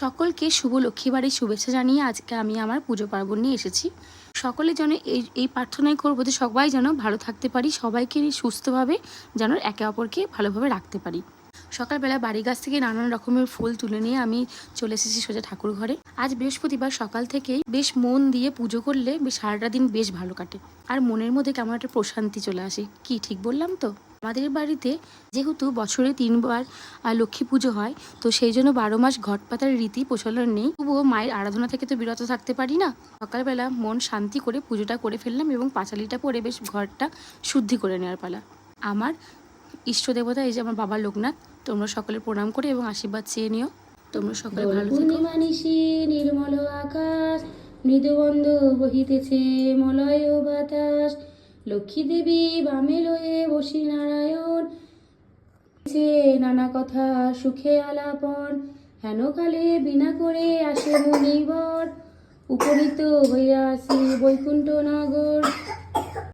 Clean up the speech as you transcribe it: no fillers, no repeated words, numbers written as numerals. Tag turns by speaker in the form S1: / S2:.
S1: সকলকে শুভ লক্ষ্মীবারের শুভেচ্ছা জানিয়ে আজকে আমি আমার পুজো পার্বণ নিয়ে এসেছি। সকলে যেন এই প্রার্থনাই করবো যে সবাই যেন ভালো থাকতে পারি, সবাইকে সুস্থভাবে যেন একে অপরকে ভালোভাবে রাখতে পারি। সকালবেলা বাড়ির গাছ থেকে নানান রকমের ফুল তুলে নিয়ে আমি চলে এসেছি সোজা ঠাকুর ঘরে। আজ বৃহস্পতিবার সকাল থেকেই বেশ মন দিয়ে পুজো করলে বেশ সারাটা দিন বেশ ভালো কাটে, আর মনের মধ্যে কেমন একটা প্রশান্তি চলে আসে। কি ঠিক বললাম তো? আমাদের বাড়িতে যেহেতু বছরে 3 বার লক্ষ্মী পুজো হয়, তো সেই জন্য 12 মাস ঘট পাতার রীতি প্রচলন নেই। তবুও মায়ের আরাধনা থেকে তো বিরত থাকতে পারি না। সকালবেলা মন শান্তি করে পুজোটা করে ফেললাম এবং পাঁচালিটা পরে বেশ ঘরটা শুদ্ধি করে নেওয়ার পালা। আমার ইষ্ট দেবতা এই যে আমার বাবা লোকনাথ, তোমরা সকলে প্রণাম করে এবং আশীর্বাদ চেয়ে নিও। তোমরা সকলে ভালো থেকো।
S2: পূর্ণিমা নিশি নির্মল আকাশ, মৃদুবন্ধ বহিতেছে মলয় বাতাস। লক্ষ্মী দেবী বামে লয়ে বসি নারায়ণ, নানা কথা সুখে আলাপন। হেন কালে বিনা করে আসে মনিবর, উপনীত হইয়া আসি বৈকুণ্ঠ নগর।